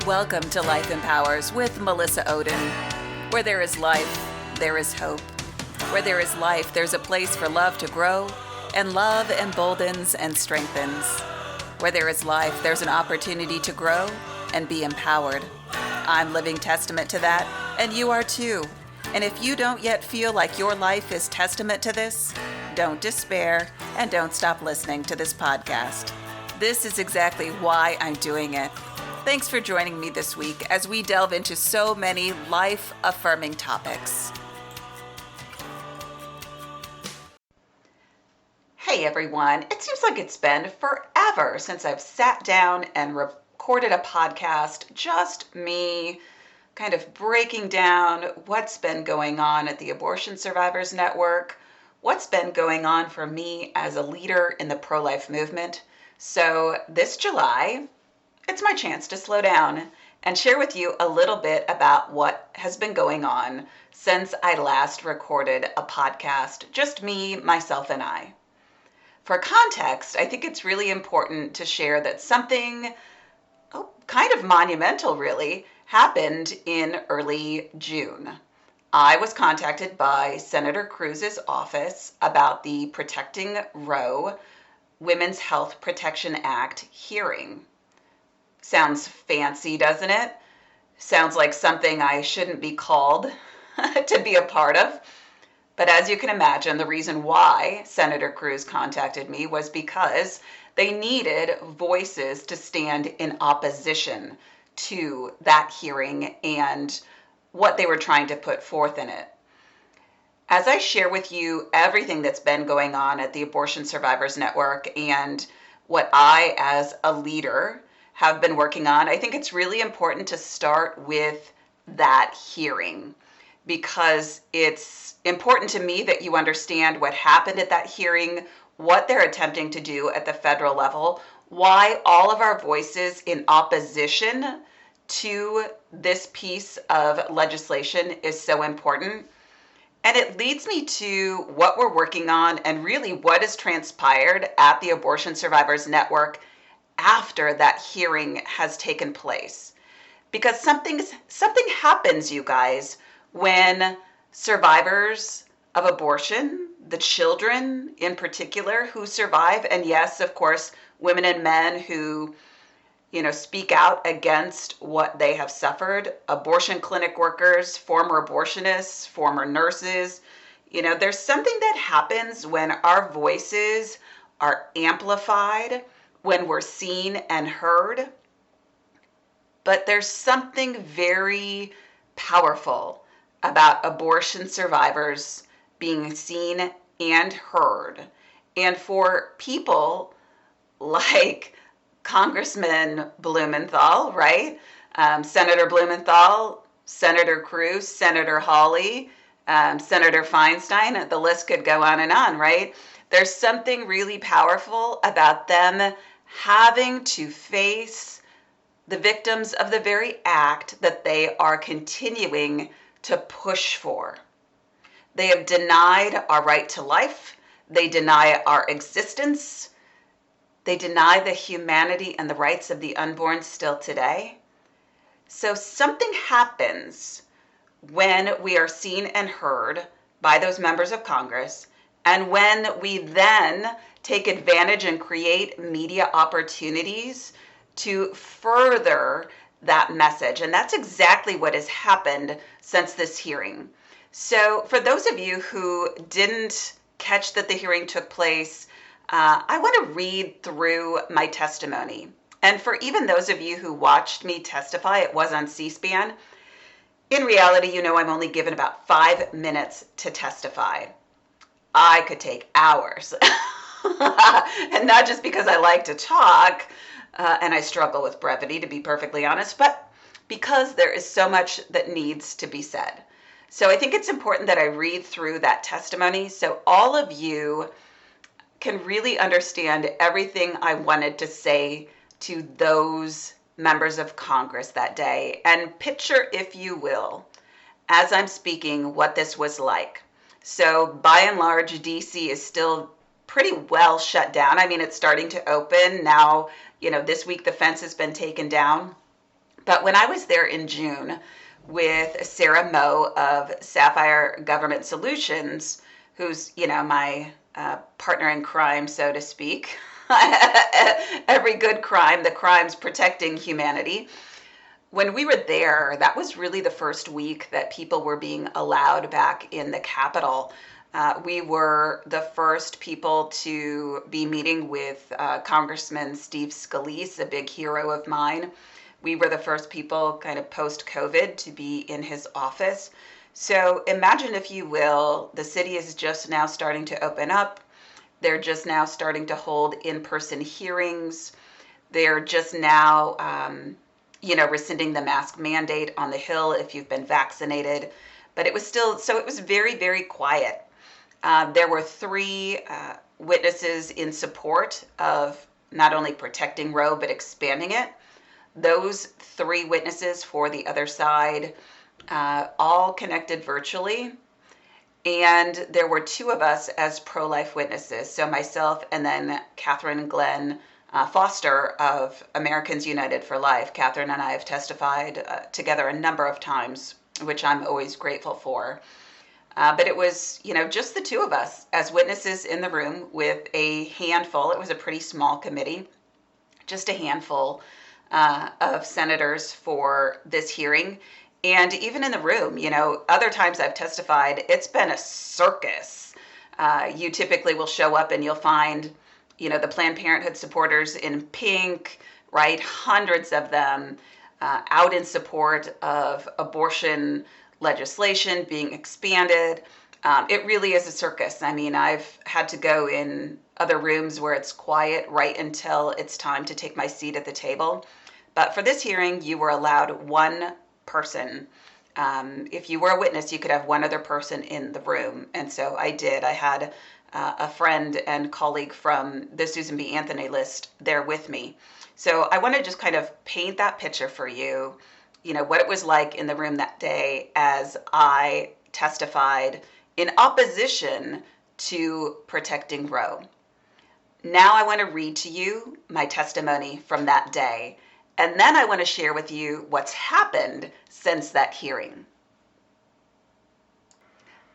Welcome to Life Empowers with Melissa Ohden. Where there is life, there is hope. Where there is life, there's a place for love to grow, and love emboldens and strengthens. Where there is life, there's an opportunity to grow and be empowered. I'm living testament to that, and you are too. And if you don't yet feel like your life is testament to this, don't despair and don't stop listening to this podcast. This is exactly why I'm doing it. Thanks for joining me this week as we delve into so many life-affirming topics. Hey everyone, it seems like it's been forever since I've sat down and recorded a podcast, just me kind of breaking down what's been going on at the Abortion Survivors Network, what's been going on for me as a leader in the pro-life movement. So this July, it's my chance to slow down and share with you a little bit about what has been going on since I last recorded a podcast, just me, myself, and I. For context, I think it's really important to share that something kind of monumental really happened in early June. I was contacted by Senator Cruz's office about the Protecting Roe Women's Health Protection Act hearing. Sounds fancy, doesn't it? Sounds like something I shouldn't be called to be a part of. But as you can imagine, the reason why Senator Cruz contacted me was because they needed voices to stand in opposition to that hearing and what they were trying to put forth in it. As I share with you everything that's been going on at the Abortion Survivors Network and what I, as a leader, have been working on, I think it's really important to start with that hearing because it's important to me that you understand what happened at that hearing, what they're attempting to do at the federal level, why all of our voices in opposition to this piece of legislation is so important. And it leads me to what we're working on and really what has transpired at the Abortion Survivors Network after that hearing has taken place. Because something happens, you guys, when survivors of abortion, the children in particular who survive, and yes, of course, women and men who, speak out against what they have suffered, abortion clinic workers, former abortionists, former nurses, there's something that happens when our voices are amplified, when we're seen and heard. But there's something very powerful about abortion survivors being seen and heard. And for people like Congressman Blumenthal, right? Senator Blumenthal, Senator Cruz, Senator Hawley, Senator Feinstein, the list could go on, right? There's something really powerful about them having to face the victims of the very act that they are continuing to push for. They have denied our right to life. They deny our existence. They deny the humanity and the rights of the unborn still today. So something happens when we are seen and heard by those members of Congress, and when we then take advantage and create media opportunities to further that message. And that's exactly what has happened since this hearing. So for those of you who didn't catch that the hearing took place, I want to read through my testimony. And for even those of you who watched me testify, it was on C-SPAN. In reality, I'm only given about 5 minutes to testify. I could take hours. And not just because I like to talk, and I struggle with brevity, to be perfectly honest, but because there is so much that needs to be said. So I think it's important that I read through that testimony so all of you can really understand everything I wanted to say to those members of Congress that day. And picture, if you will, as I'm speaking, what this was like. So by and large, DC is still pretty well shut down. I mean, it's starting to open now. This week the fence has been taken down. But when I was there in June with Sarah Moe of Sapphire Government Solutions, who's, my partner in crime, so to speak, every good crime, the crime's protecting humanity. When we were there, that was really the first week that people were being allowed back in the Capitol. We were the first people to be meeting with Congressman Steve Scalise, a big hero of mine. We were the first people kind of post-COVID to be in his office. So imagine, if you will, the city is just now starting to open up. They're just now starting to hold in-person hearings. They're just now, rescinding the mask mandate on the Hill if you've been vaccinated. But it was still, so it was very, very quiet. There were three witnesses in support of not only protecting Roe, but expanding it. Those three witnesses for the other side all connected virtually. And there were two of us as pro-life witnesses. So myself and then Catherine Glenn Foster of Americans United for Life. Catherine and I have testified together a number of times, which I'm always grateful for. But it was, just the two of us as witnesses in the room with a handful. It was a pretty small committee, just a handful of senators for this hearing. And even in the room, other times I've testified, it's been a circus. You typically will show up and you'll find, the Planned Parenthood supporters in pink, right? Hundreds of them out in support of abortion legislation being expanded. It really is a circus. I mean, I've had to go in other rooms where it's quiet right until it's time to take my seat at the table. But for this hearing, you were allowed one person. If you were a witness, you could have one other person in the room. And so I did. I had a friend and colleague from the Susan B. Anthony list there with me. So I want to just kind of paint that picture for you, what it was like in the room that day as I testified in opposition to protecting Roe. Now I want to read to you my testimony from that day, and then I want to share with you what's happened since that hearing.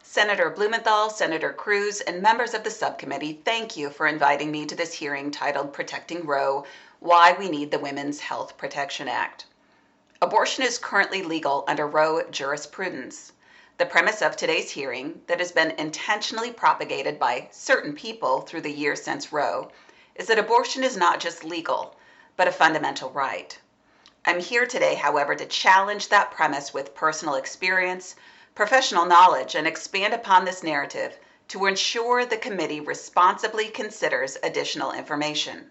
Senator Blumenthal, Senator Cruz, and members of the subcommittee, thank you for inviting me to this hearing titled Protecting Roe, Why We Need the Women's Health Protection Act. Abortion is currently legal under Roe jurisprudence. The premise of today's hearing, that has been intentionally propagated by certain people through the years since Roe, is that abortion is not just legal, but a fundamental right. I'm here today, however, to challenge that premise with personal experience, professional knowledge, and expand upon this narrative to ensure the committee responsibly considers additional information.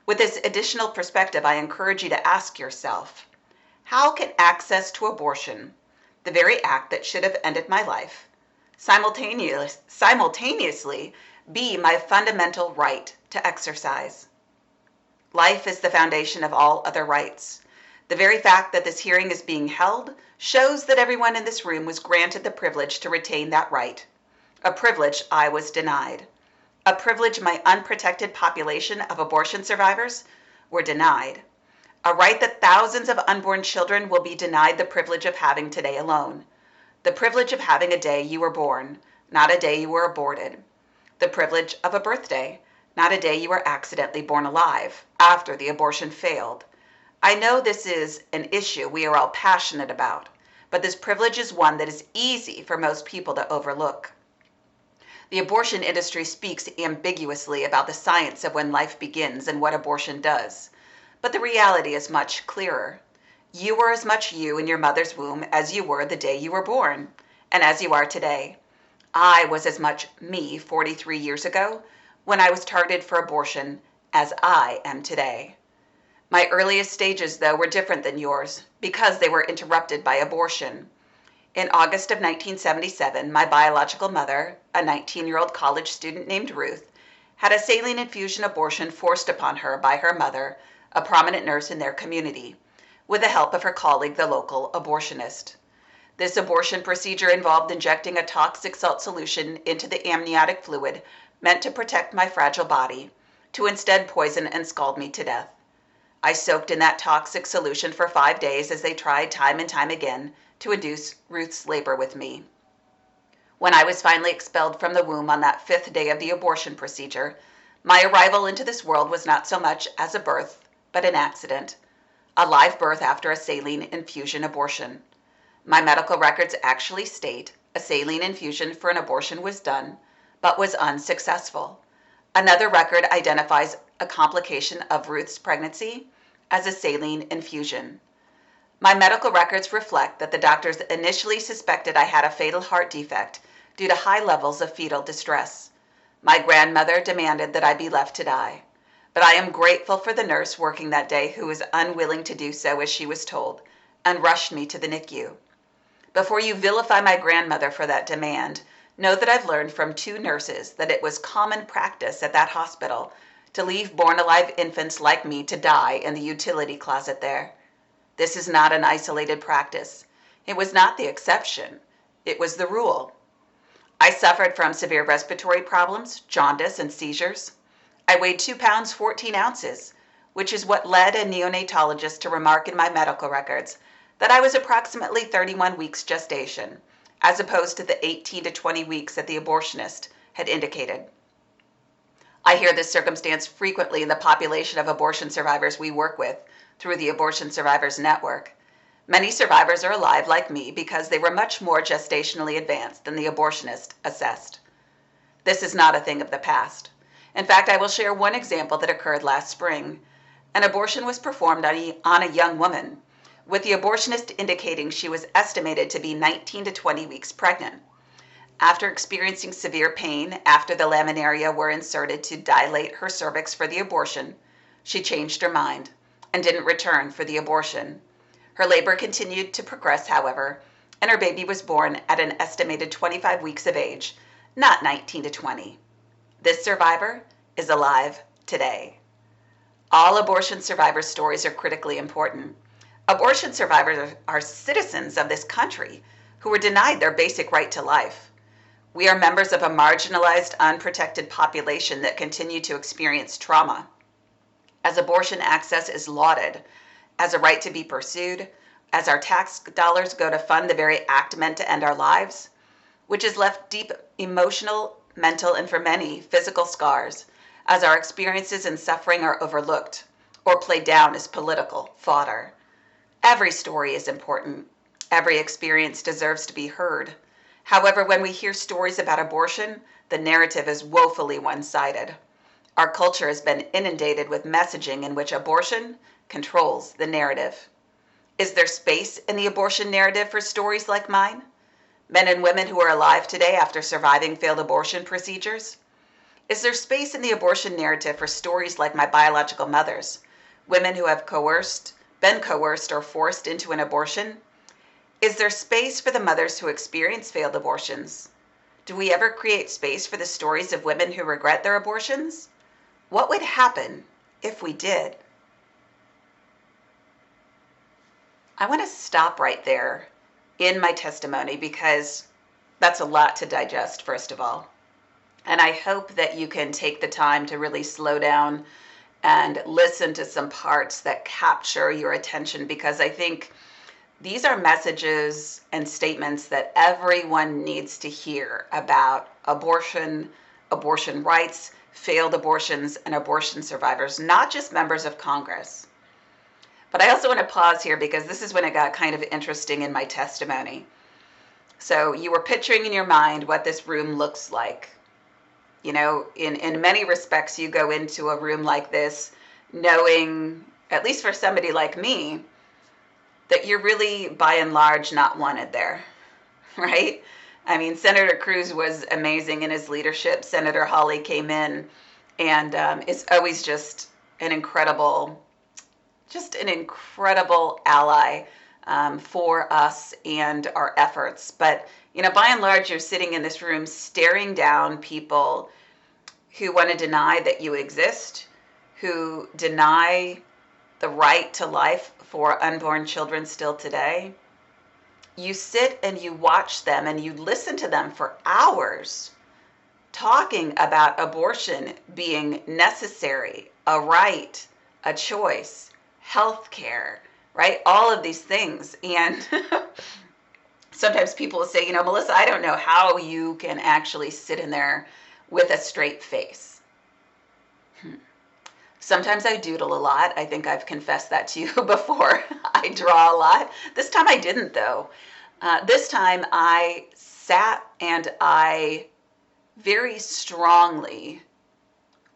With this additional perspective, I encourage you to ask yourself, how can access to abortion, the very act that should have ended my life, simultaneously be my fundamental right to exercise? Life is the foundation of all other rights. The very fact that this hearing is being held shows that everyone in this room was granted the privilege to retain that right, a privilege I was denied, a privilege my unprotected population of abortion survivors were denied, a right that thousands of unborn children will be denied the privilege of having today alone, the privilege of having a day you were born, not a day you were aborted, the privilege of a birthday, not a day you were accidentally born alive after the abortion failed. I know this is an issue we are all passionate about, but this privilege is one that is easy for most people to overlook. The abortion industry speaks ambiguously about the science of when life begins and what abortion does, but the reality is much clearer. You were as much you in your mother's womb as you were the day you were born, and as you are today. I was as much me 43 years ago when I was targeted for abortion as I am today. My earliest stages, though, were different than yours because they were interrupted by abortion. In August of 1977, my biological mother, a 19-year-old college student named Ruth, had a saline infusion abortion forced upon her by her mother, a prominent nurse in their community, with the help of her colleague, the local abortionist. This abortion procedure involved injecting a toxic salt solution into the amniotic fluid meant to protect my fragile body, to instead poison and scald me to death. I soaked in that toxic solution for 5 days as they tried time and time again to induce Ruth's labor with me. When I was finally expelled from the womb on that 5th day of the abortion procedure, my arrival into this world was not so much as a birth, but an accident. A live birth after a saline infusion abortion. My medical records actually state a saline infusion for an abortion was done, but was unsuccessful. Another record identifies a complication of Ruth's pregnancy as a saline infusion. My medical records reflect that the doctors initially suspected I had a fatal heart defect due to high levels of fetal distress. My grandmother demanded that I be left to die, but I am grateful for the nurse working that day who was unwilling to do so as she was told and rushed me to the NICU. Before you vilify my grandmother for that demand, know that I've learned from 2 nurses that it was common practice at that hospital to leave born-alive infants like me to die in the utility closet there. This is not an isolated practice. It was not the exception. It was the rule. I suffered from severe respiratory problems, jaundice, and seizures. I weighed 2 pounds 14 ounces, which is what led a neonatologist to remark in my medical records that I was approximately 31 weeks gestation, as opposed to the 18 to 20 weeks that the abortionist had indicated. I hear this circumstance frequently in the population of abortion survivors we work with through the Abortion Survivors Network. Many survivors are alive like me because they were much more gestationally advanced than the abortionist assessed. This is not a thing of the past. In fact, I will share one example that occurred last spring. An abortion was performed on a young woman, with the abortionist indicating she was estimated to be 19 to 20 weeks pregnant. After experiencing severe pain after the laminaria were inserted to dilate her cervix for the abortion, she changed her mind and didn't return for the abortion. Her labor continued to progress, however, and her baby was born at an estimated 25 weeks of age, not 19 to 20. This survivor is alive today. All abortion survivor stories are critically important. Abortion survivors are citizens of this country who were denied their basic right to life. We are members of a marginalized, unprotected population that continue to experience trauma. As abortion access is lauded as a right to be pursued, as our tax dollars go to fund the very act meant to end our lives, which has left deep emotional, mental, and for many, physical scars, as our experiences and suffering are overlooked or played down as political fodder. Every story is important. Every experience deserves to be heard. However, when we hear stories about abortion, the narrative is woefully one-sided. Our culture has been inundated with messaging in which abortion controls the narrative. Is there space in the abortion narrative for stories like mine? Men and women who are alive today after surviving failed abortion procedures? Is there space in the abortion narrative for stories like my biological mother's, women who have been coerced or forced into an abortion? Is there space for the mothers who experience failed abortions? Do we ever create space for the stories of women who regret their abortions? What would happen if we did? I want to stop right there in my testimony because that's a lot to digest, first of all. And I hope that you can take the time to really slow down and listen to some parts that capture your attention, because I think these are messages and statements that everyone needs to hear about abortion, abortion rights, failed abortions, and abortion survivors, not just members of Congress. But I also want to pause here because this is when it got kind of interesting in my testimony. So you were picturing in your mind what this room looks like. You know, in many respects, you go into a room like this knowing, at least for somebody like me, that you're really, by and large, not wanted there, right? I mean, Senator Cruz was amazing in his leadership. Senator Hawley came in and is always just an incredible ally for us and our efforts. But, you know, by and large, you're sitting in this room staring down people who want to deny that you exist, who deny the right to life for unborn children still today. You sit and you watch them and you listen to them for hours talking about abortion being necessary, a right, a choice, healthcare, right? All of these things. And sometimes people will say, Melissa, I don't know how you can actually sit in there with a straight face. Sometimes I doodle a lot. I think I've confessed that to you before. I draw a lot. This time I didn't, though. This time I sat and I very strongly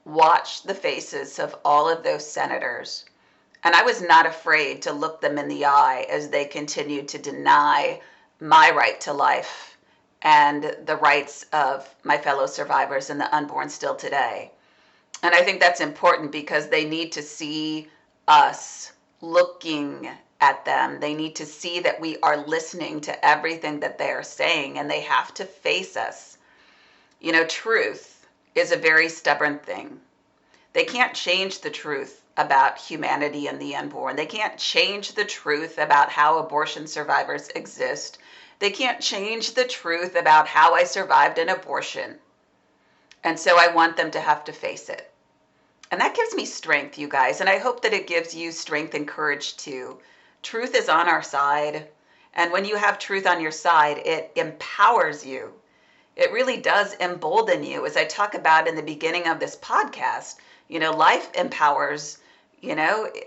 watched the faces of all of those senators. And I was not afraid to look them in the eye as they continued to deny my right to life and the rights of my fellow survivors and the unborn still today. And I think that's important because they need to see us looking at them. They need to see that we are listening to everything that they are saying, and they have to face us. Truth is a very stubborn thing. They can't change the truth about humanity and the unborn. They can't change the truth about how abortion survivors exist. They can't change the truth about how I survived an abortion. And so I want them to have to face it. And that gives me strength, you guys. And I hope that it gives you strength and courage too. Truth is on our side. And when you have truth on your side, it empowers you. It really does embolden you. As I talk about in the beginning of this podcast, life empowers,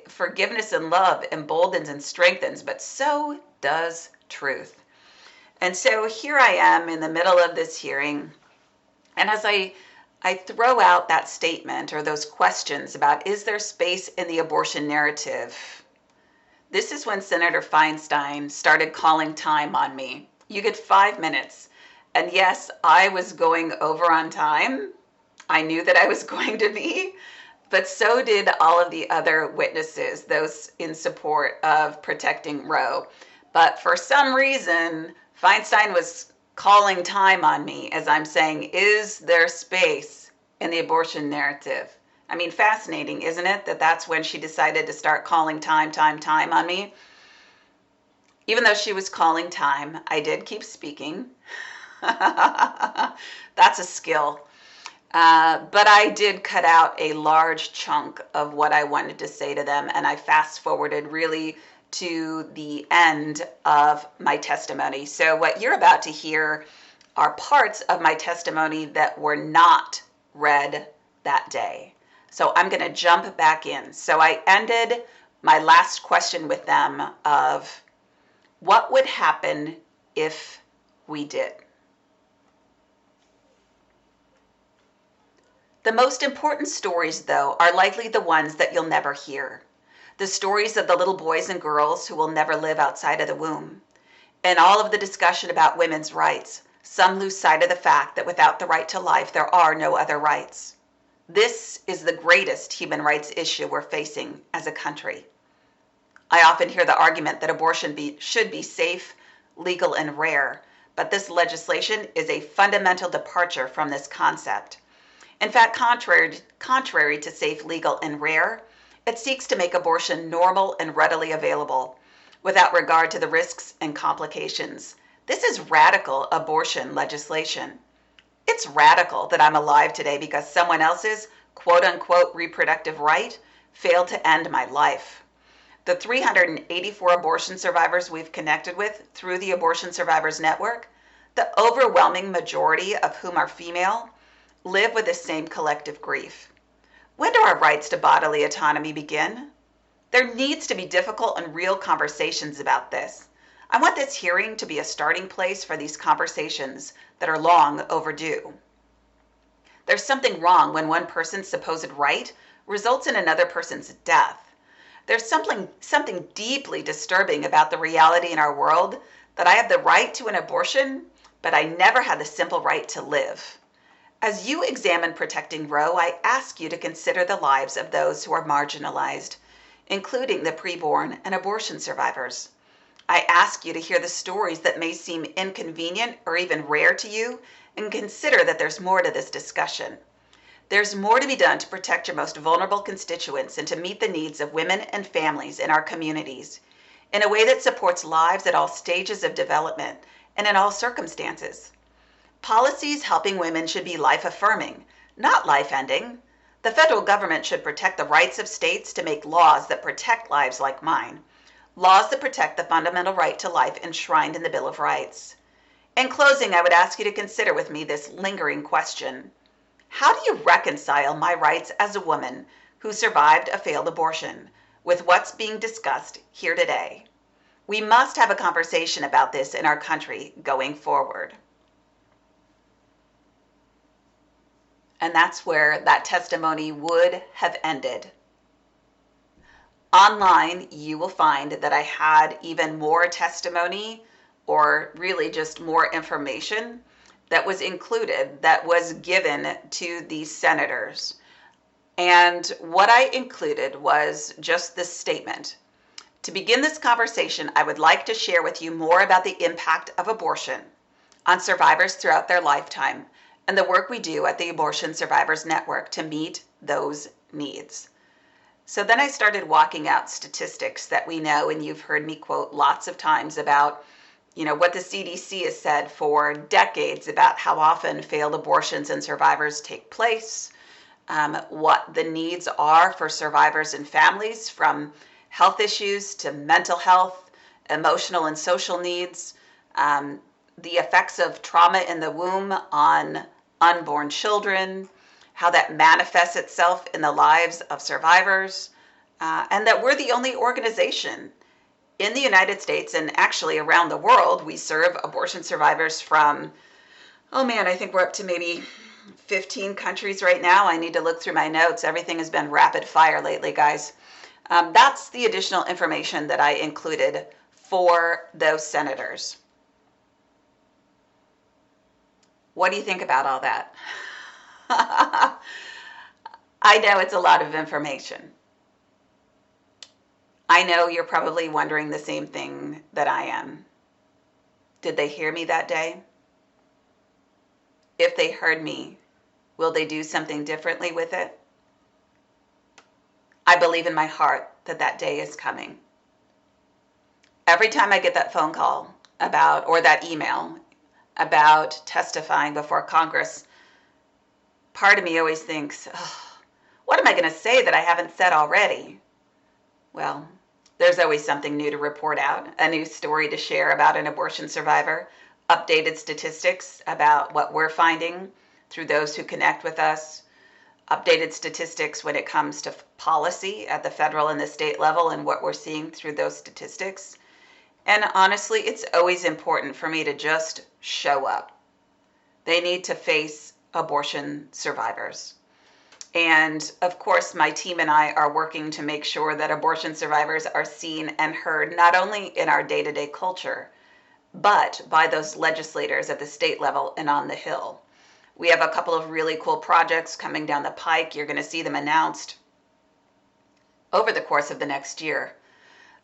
forgiveness and love emboldens and strengthens, but so does truth. And so here I am in the middle of this hearing. And as I throw out that statement or those questions about, is there space in the abortion narrative? This is when Senator Feinstein started calling time on me. You get 5 minutes. And yes, I was going over on time. I knew that I was going to be, but so did all of the other witnesses, those in support of protecting Roe. But for some reason, Feinstein was calling time on me as I'm saying, is there space in the abortion narrative? I mean, fascinating, isn't it? That's when she decided to start calling time on me. Even though she was calling time, I did keep speaking. That's a skill. But I did cut out a large chunk of what I wanted to say to them, and I fast forwarded really to the end of my testimony. So what you're about to hear are parts of my testimony that were not read that day. So I'm going to jump back in. So I ended my last question with them of what would happen if we did. The most important stories, though, are likely the ones that you'll never hear. The stories of the little boys and girls who will never live outside of the womb. In all of the discussion about women's rights, some lose sight of the fact that without the right to life, there are no other rights. This is the greatest human rights issue we're facing as a country. I often hear the argument that abortion should be safe, legal, and rare, but this legislation is a fundamental departure from this concept. In fact, contrary to safe, legal, and rare, it seeks to make abortion normal and readily available, without regard to the risks and complications. This is radical abortion legislation. It's radical that I'm alive today because someone else's quote-unquote reproductive right failed to end my life. The 384 abortion survivors we've connected with through the Abortion Survivors Network, the overwhelming majority of whom are female, live with the same collective grief. When do our rights to bodily autonomy begin? There needs to be difficult and real conversations about this. I want this hearing to be a starting place for these conversations that are long overdue. There's something wrong when one person's supposed right results in another person's death. There's something deeply disturbing about the reality in our world that I have the right to an abortion, but I never had the simple right to live. As you examine protecting Roe, I ask you to consider the lives of those who are marginalized, including the preborn and abortion survivors. I ask you to hear the stories that may seem inconvenient or even rare to you, and consider that there's more to this discussion. There's more to be done to protect your most vulnerable constituents and to meet the needs of women and families in our communities in a way that supports lives at all stages of development and in all circumstances. Policies helping women should be life-affirming, not life-ending. The federal government should protect the rights of states to make laws that protect lives like mine, laws that protect the fundamental right to life enshrined in the Bill of Rights. In closing, I would ask you to consider with me this lingering question. How do you reconcile my rights as a woman who survived a failed abortion with what's being discussed here today? We must have a conversation about this in our country going forward. And that's where that testimony would have ended. Online, you will find that I had even more testimony, or really just more information that was included, that was given to these senators. And what I included was just this statement. To begin this conversation, I would like to share with you more about the impact of abortion on survivors throughout their lifetime and the work we do at the Abortion Survivors Network to meet those needs. So then I started walking out statistics that we know, and you've heard me quote lots of times about, what the CDC has said for decades about how often failed abortions and survivors take place, what the needs are for survivors and families, from health issues to mental health, emotional and social needs, the effects of trauma in the womb on unborn children, how that manifests itself in the lives of survivors, and that we're the only organization in the United States and actually around the world. We serve abortion survivors from, I think we're up to maybe 15 countries right now. I need to look through my notes. Everything has been rapid fire lately, guys. That's the additional information that I included for those senators. What do you think about all that? I know it's a lot of information. I know you're probably wondering the same thing that I am. Did they hear me that day? If they heard me, will they do something differently with it? I believe in my heart that that day is coming. Every time I get that phone call about, or that email about testifying before Congress, part of me always thinks, what am I going to say that I haven't said already? Well, there's always something new to report out, a new story to share about an abortion survivor, updated statistics about what we're finding through those who connect with us, updated statistics when it comes to policy at the federal and the state level and what we're seeing through those statistics. And honestly, it's always important for me to just show up. They need to face abortion survivors. And of course, my team and I are working to make sure that abortion survivors are seen and heard, not only in our day-to-day culture, but by those legislators at the state level and on the Hill. We have a couple of really cool projects coming down the pike. You're going to see them announced over the course of the next year.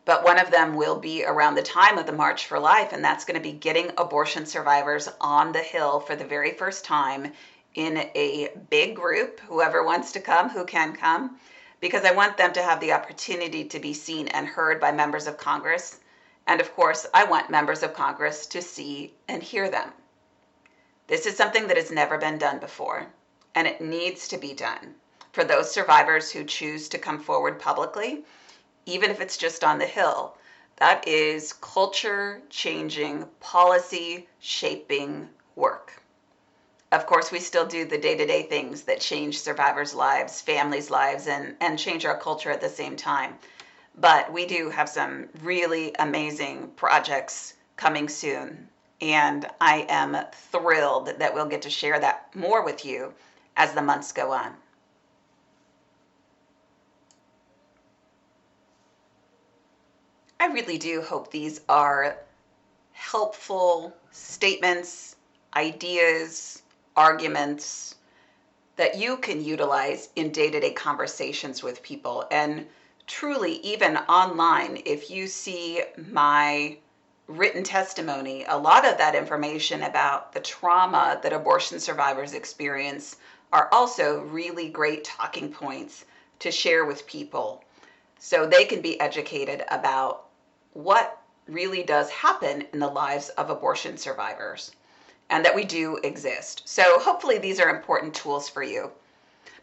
But one of them will be around the time of the March for Life, and that's going to be getting abortion survivors on the Hill for the very first time in a big group. Whoever wants to come, who can come, because I want them to have the opportunity to be seen and heard by members of Congress. And of course, I want members of Congress to see and hear them. This is something that has never been done before, and it needs to be done for those survivors who choose to come forward publicly, even if it's just on the Hill. That is culture-changing, policy-shaping work. Of course, we still do the day-to-day things that change survivors' lives, families' lives, and change our culture at the same time. But we do have some really amazing projects coming soon. And I am thrilled that we'll get to share that more with you as the months go on. I really do hope these are helpful statements, ideas, arguments that you can utilize in day-to-day conversations with people. And truly, even online, if you see my written testimony, a lot of that information about the trauma that abortion survivors experience are also really great talking points to share with people so they can be educated about what really does happen in the lives of abortion survivors and that we do exist. So hopefully these are important tools for you.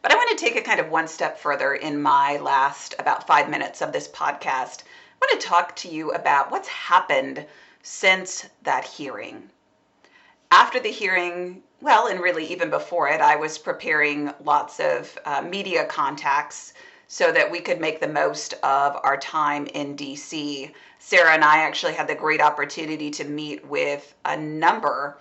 But I want to take it kind of one step further in my last about 5 minutes of this podcast. I want to talk to you about what's happened since that hearing. After the hearing, well, and really even before it, I was preparing lots of media contacts so that we could make the most of our time in DC. Sarah and I actually had the great opportunity to meet with a number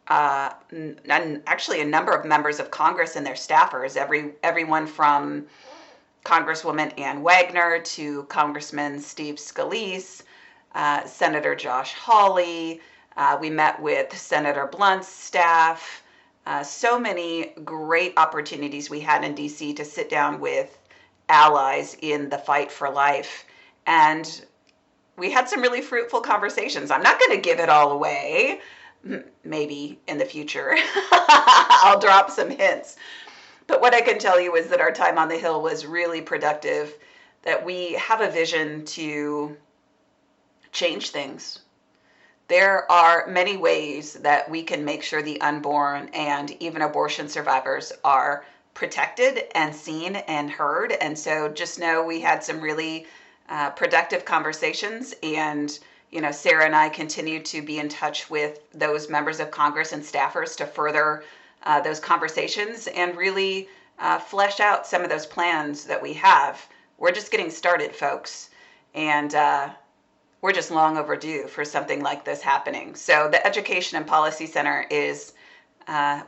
of members of Congress and their staffers, everyone from Congresswoman Ann Wagner to Congressman Steve Scalise, Senator Josh Hawley. We met with Senator Blunt's staff. So many great opportunities we had in DC to sit down with allies in the fight for life. And we had some really fruitful conversations. I'm not going to give it all away. Maybe in the future I'll drop some hints. But what I can tell you is that our time on the Hill was really productive, that we have a vision to change things. There are many ways that we can make sure the unborn and even abortion survivors are protected and seen and heard. And so just know we had some really productive conversations, and Sarah and I continue to be in touch with those members of Congress and staffers to further those conversations and really flesh out some of those plans that we have. We're just getting started, folks, and we're just long overdue for something like this happening. So the Education and Policy Center is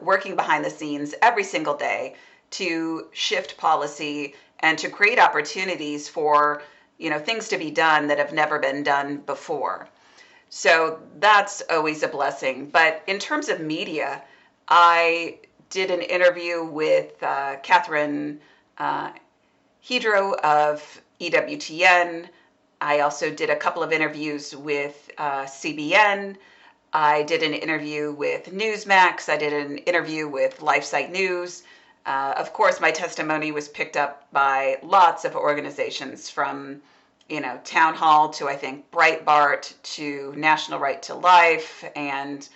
working behind the scenes every single day to shift policy and to create opportunities for things to be done that have never been done before. So that's always a blessing. But in terms of media, I did an interview with Catherine Hedro of EWTN. I also did a couple of interviews with CBN. I did an interview with Newsmax. I did an interview with LifeSite News. Of course, my testimony was picked up by lots of organizations, from Town Hall to, I think, Breitbart to National Right to Life and,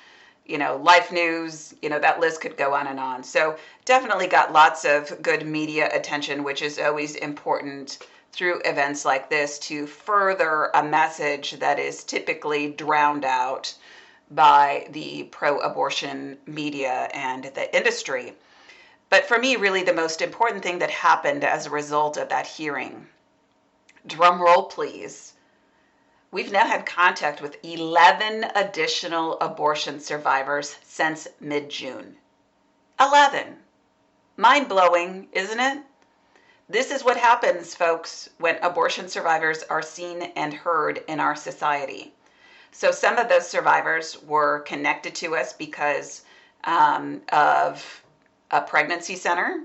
Life News. That list could go on and on. So definitely got lots of good media attention, which is always important through events like this to further a message that is typically drowned out by the pro-abortion media and the industry. But for me, really the most important thing that happened as a result of that hearing, drum roll please, we've now had contact with 11 additional abortion survivors since mid-June. 11. Mind-blowing, isn't it? This is what happens, folks, when abortion survivors are seen and heard in our society. So some of those survivors were connected to us because of a pregnancy center.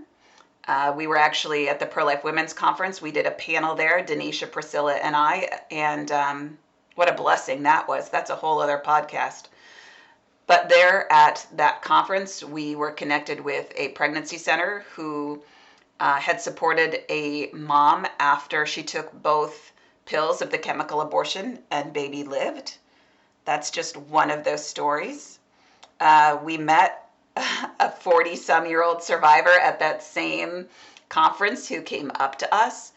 We were actually at the Pro-Life Women's Conference. We did a panel there, Denisha, Priscilla, and I, and what a blessing that was. That's a whole other podcast. But there at that conference, we were connected with a pregnancy center who had supported a mom after she took both pills of the chemical abortion and baby lived. That's just one of those stories. We met a 40-some-year-old survivor at that same conference who came up to us.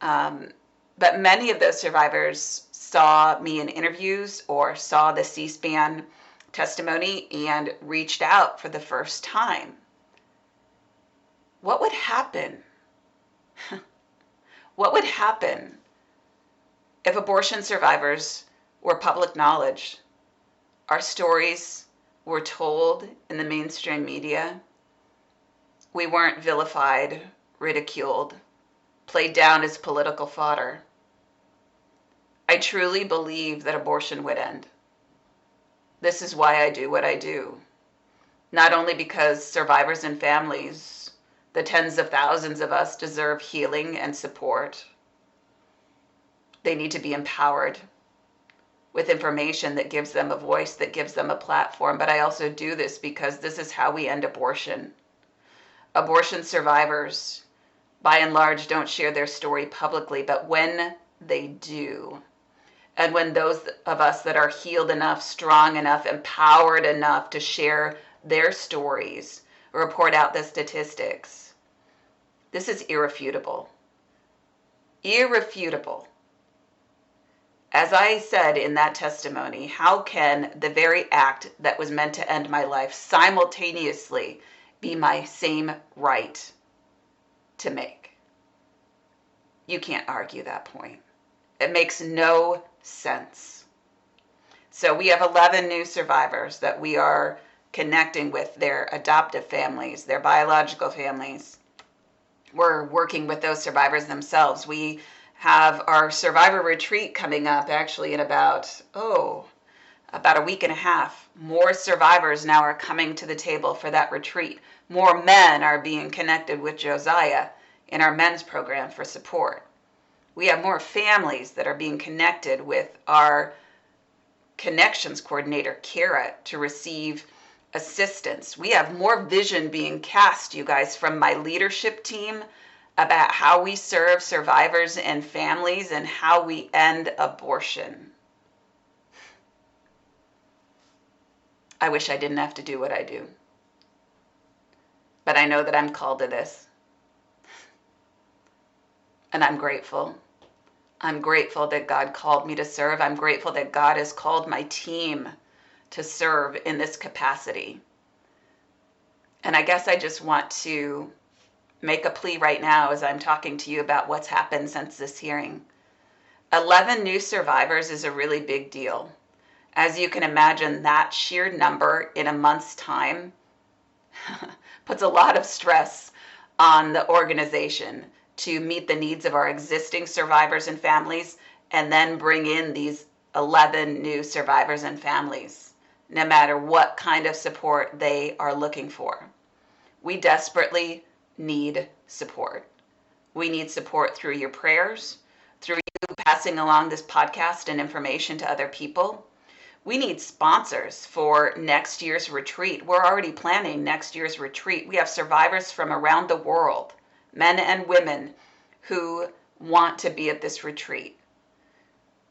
But many of those survivors saw me in interviews or saw the C-SPAN testimony and reached out for the first time. What would happen? What would happen if abortion survivors were public knowledge? Our stories were told in the mainstream media. We weren't vilified, ridiculed, played down as political fodder. I truly believe that abortion would end. This is why I do what I do. Not only because survivors and families, the tens of thousands of us, deserve healing and support. They need to be empowered with information that gives them a voice, that gives them a platform. But I also do this because this is how we end abortion. Abortion survivors, by and large, don't share their story publicly, but when they do, and when those of us that are healed enough, strong enough, empowered enough to share their stories, report out the statistics, This is irrefutable. Irrefutable. As I said in that testimony, how can the very act that was meant to end my life simultaneously be my same right to make? You can't argue that point. It makes no sense. So we have 11 new survivors that we are connecting with their adoptive families, their biological families. We're working with those survivors themselves. We have our survivor retreat coming up actually in about a week and a half. More survivors now are coming to the table for that retreat. More men are being connected with Josiah in our men's program for support. We have more families that are being connected with our connections coordinator, Kara, to receive assistance. We have more vision being cast, you guys, from my leadership team about how we serve survivors and families and how we end abortion. I wish I didn't have to do what I do, but I know that I'm called to this, and I'm grateful. I'm grateful that God called me to serve. I'm grateful that God has called my team to serve in this capacity. And I guess I just want to make a plea right now as I'm talking to you about what's happened since this hearing. 11 new survivors is a really big deal. As you can imagine, that sheer number in a month's time puts a lot of stress on the organization to meet the needs of our existing survivors and families, and then bring in these 11 new survivors and families, no matter what kind of support they are looking for. We desperately need support. We need support through your prayers, through you passing along this podcast and information to other people. We need sponsors for next year's retreat. We're already planning next year's retreat. We have survivors from around the world, men and women, who want to be at this retreat.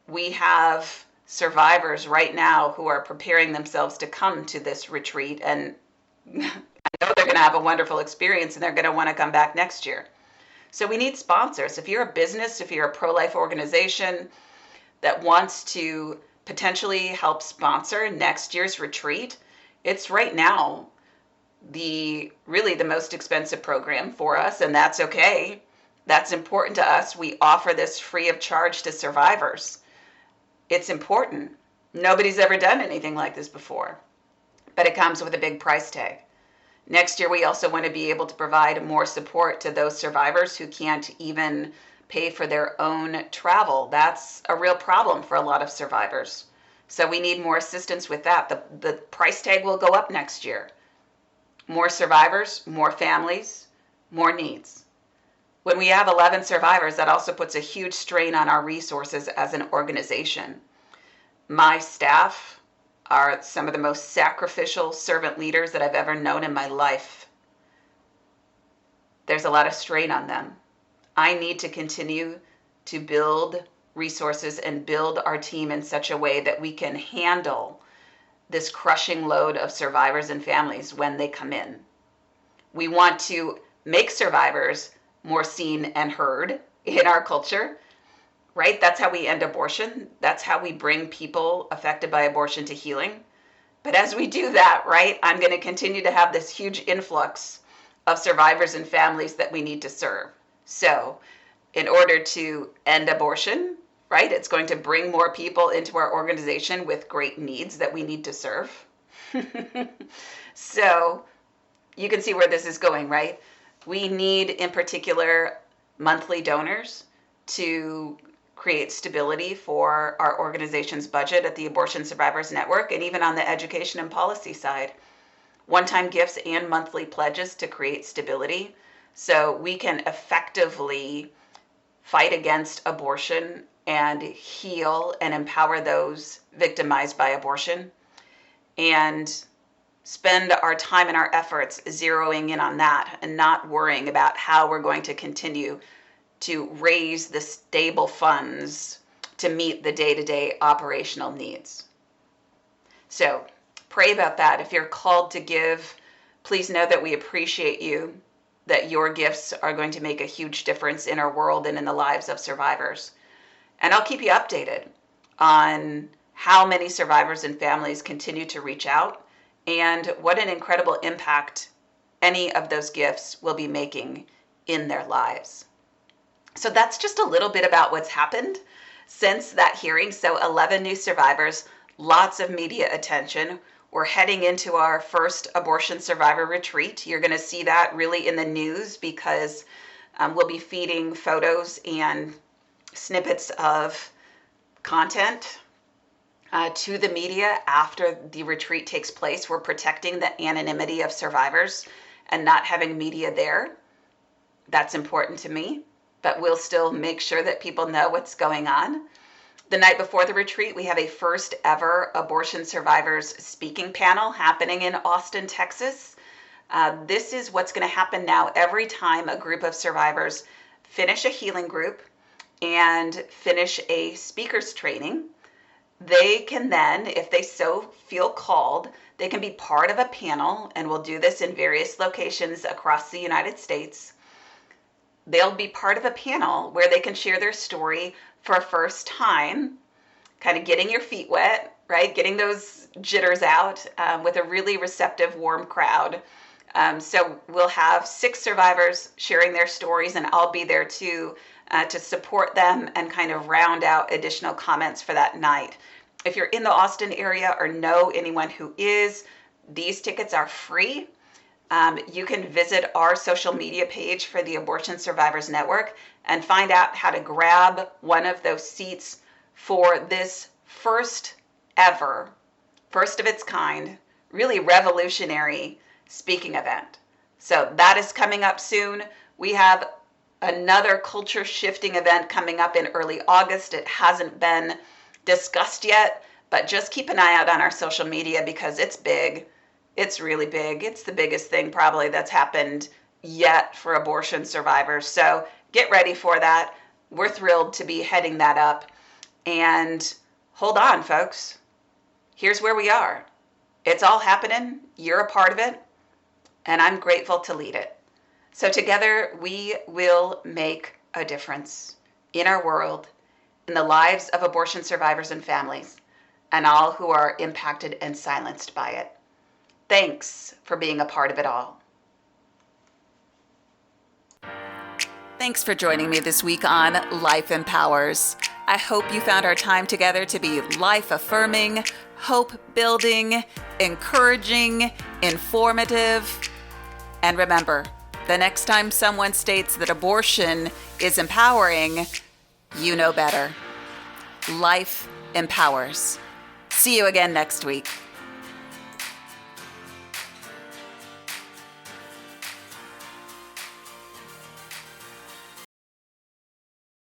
We have survivors right now who are preparing themselves to come to this retreat, and I know they're going to have a wonderful experience and they're going to want to come back next year. So we need sponsors. If you're a business, if you're a pro-life organization that wants to potentially help sponsor next year's retreat, it's right now really the most expensive program for us, and that's okay. That's important to us. We offer this free of charge to survivors. It's important. Nobody's ever done anything like this before, but it comes with a big price tag. Next year, we also want to be able to provide more support to those survivors who can't even pay for their own travel. That's a real problem for a lot of survivors. So we need more assistance with that. The price tag will go up next year. More survivors, more families, more needs. When we have 11 survivors, that also puts a huge strain on our resources as an organization. My staff are some of the most sacrificial servant leaders that I've ever known in my life. There's a lot of strain on them. I need to continue to build resources and build our team in such a way that we can handle this crushing load of survivors and families when they come in. We want to make survivors more seen and heard in our culture, right? That's how we end abortion. That's how we bring people affected by abortion to healing. But as we do that, right, I'm going to continue to have this huge influx of survivors and families that we need to serve. So in order to end abortion, right, it's going to bring more people into our organization with great needs that we need to serve. So you can see where this is going, right? We need, in particular, monthly donors to create stability for our organization's budget at the Abortion Survivors Network, and even on the education and policy side. One-time gifts and monthly pledges to create stability so we can effectively fight against abortion and heal and empower those victimized by abortion, and spend our time and our efforts zeroing in on that and not worrying about how we're going to continue to raise the stable funds to meet the day-to-day operational needs. So pray about that. If you're called to give, please know that we appreciate you. that your gifts are going to make a huge difference in our world and in the lives of survivors. And I'll keep you updated on how many survivors and families continue to reach out and what an incredible impact any of those gifts will be making in their lives. So that's just a little bit about what's happened since that hearing. So 11 new survivors, lots of media attention. We're heading into our first abortion survivor retreat. You're going to see that really in the news because we'll be feeding photos and snippets of content to the media after the retreat takes place. We're protecting the anonymity of survivors and not having media there. That's important to me, but we'll still make sure that people know what's going on. The night before the retreat, we have a first ever abortion survivors speaking panel happening in Austin, Texas. This is what's going to happen now every time a group of survivors finish a healing group and finish a speaker's training. They can then, if they so feel called, they can be part of a panel, and we'll do this in various locations across the United States. They'll be part of a panel where they can share their story for a first time, kind of getting your feet wet, right? Getting those jitters out with a really receptive, warm crowd. So we'll have 6 survivors sharing their stories, and I'll be there too to support them and kind of round out additional comments for that night. If you're in the Austin area or know anyone who is, these tickets are free. You can visit our social media page for the Abortion Survivors Network and find out how to grab one of those seats for this first ever, first of its kind, really revolutionary speaking event. So that is coming up soon. We have another culture shifting event coming up in early August. It hasn't been discussed yet, but just keep an eye out on our social media because it's big. It's really big. It's the biggest thing probably that's happened yet for abortion survivors. So get ready for that. We're thrilled to be heading that up. And hold on, folks. Here's where we are. It's all happening. You're a part of it. And I'm grateful to lead it. So together we will make a difference in our world, in the lives of abortion survivors and families, and all who are impacted and silenced by it. Thanks for being a part of it all. Thanks for joining me this week on Life Empowers. I hope you found our time together to be life-affirming, hope-building, encouraging, informative. And remember, the next time someone states that abortion is empowering, you know better. Life empowers. See you again next week.